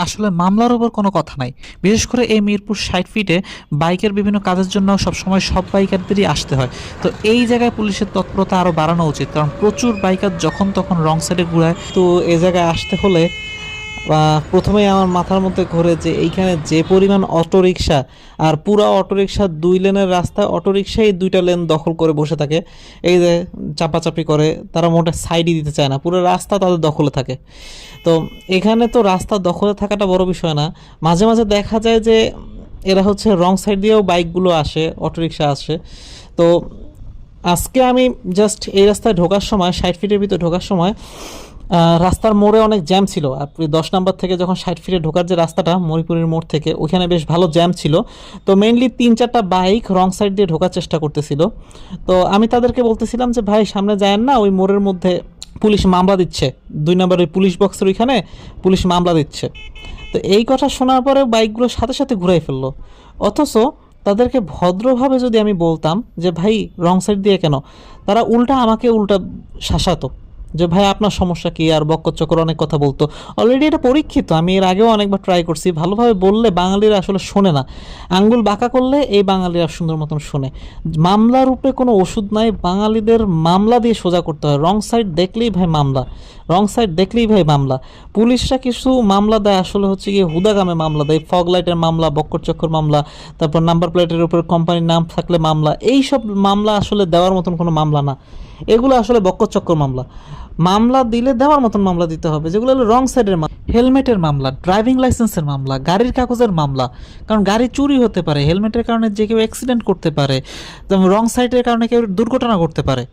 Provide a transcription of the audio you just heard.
আসলে মামলার ওপর কোনো কথা নাই। বিশেষ করে এই মিরপুর ৬০ ফিটে বাইকের বিভিন্ন কাজের জন্য সবসময় সব বাইকারদেরই আসতে হয়। তো এই জায়গায় পুলিশের তৎপরতা আরও বাড়ানো উচিত, কারণ প্রচুর বাইকার যখন তখন রং সাইডে ঘুরায়। তো এই জায়গায় আসতে হলে প্রথমেই আমার মাথার মধ্যে ঘোরে যে এইখানে যে পরিমাণ অটোরিকশা, আর পুরো অটোরিকশা ২ লেনের রাস্তায় অটোরিকশাই ২টা লেন দখল করে বসে থাকে। এই যে চাপাচাপি করে, তারা মোটে সাইডই দিতে চায় না, পুরো রাস্তা তাদের দখলে থাকে। তো এখানে তো রাস্তা দখলে থাকাটা বড় বিষয় না, মাঝে মাঝে দেখা যায় যে এরা হচ্ছে রং সাইড দিয়েও বাইকগুলো আসে, অটোরিকশা আসে। তো আজকে আমি জাস্ট এই রাস্তায় ঢোকার সময়, ৬০ ফিটের ভিতরে ঢোকার সময় রাস্তার মোড়ে অনেক জ্যাম ছিল। আপনি ১০ নম্বর থেকে যখন ৬০ ফিটে ঢোকার যে রাস্তাটা মরিপুরের মোড় থেকে, ওইখানে বেশ ভালো জ্যাম ছিল। তো মেইনলি ৩-৪টা বাইক রং সাইড দিয়ে ঢোকার চেষ্টা করতেছিল। তো আমি তাদেরকে বলতেছিলাম যে ভাই সামনে যায়েন না, ওই মোড়ের মধ্যে পুলিশ মামলা দিচ্ছে, ২ নম্বর ওই পুলিশ বক্সের ওইখানে পুলিশ মামলা দিচ্ছে। তো এই কথা শোনার পরে বাইকগুলো সাথে সাথে ঘুরাই ফেললো। অথচ তাদেরকে ভদ্রভাবে যদি আমি বলতাম যে ভাই রং সাইড দিয়ে কেন, তারা আমাকে শাসাতো যে ভাই আপনার সমস্যা কি, আর বক্কর অনেক কথা বলতো। অলরেডি এটা পরীক্ষিত, আমি এর আগেও অনেকবার ট্রাই করছি। ভালোভাবে বললে বাঙালিরা আসলে শোনে না, আঙ্গুল বাঁকা করলে এই বাঙালিরা সুন্দর মতন শোনে। মামলার উপরে কোনো ওষুধ নাই, বাঙালিদের মামলা দিয়ে সোজা করতে হয়। রং সাইড দেখলেই ভাই মামলা, রং সাইড দেখলেই ভাই মামলা। পুলিশরা কিছু মামলা দেয় আসলে হচ্ছে গিয়ে হুদাগামে মামলা দেয়, ফগ লাইটের মামলা, বক্কর মামলা, তারপর নাম্বার প্লেটের উপর কোম্পানির নাম থাকলে মামলা। এই সব মামলা আসলে দেওয়ার মতন কোনো মামলা না, এগুলো আসলে বক্কর মামলা। মামলা দিলে দেওয়ার মতন মামলা দিতে হবে, যেগুলো হলো রং সাইডের মামলা, হেলমেটের মামলা, ড্রাইভিং লাইসেন্সের মামলা, গাড়ির কাগজের মামলা। কারণ গাড়ি চুরি হতে পারে, হেলমেটের কারণে যে কেউ অ্যাক্সিডেন্ট করতে পারে, যেমন রং সাইডের কারণে কেউ দুর্ঘটনা করতে পারে।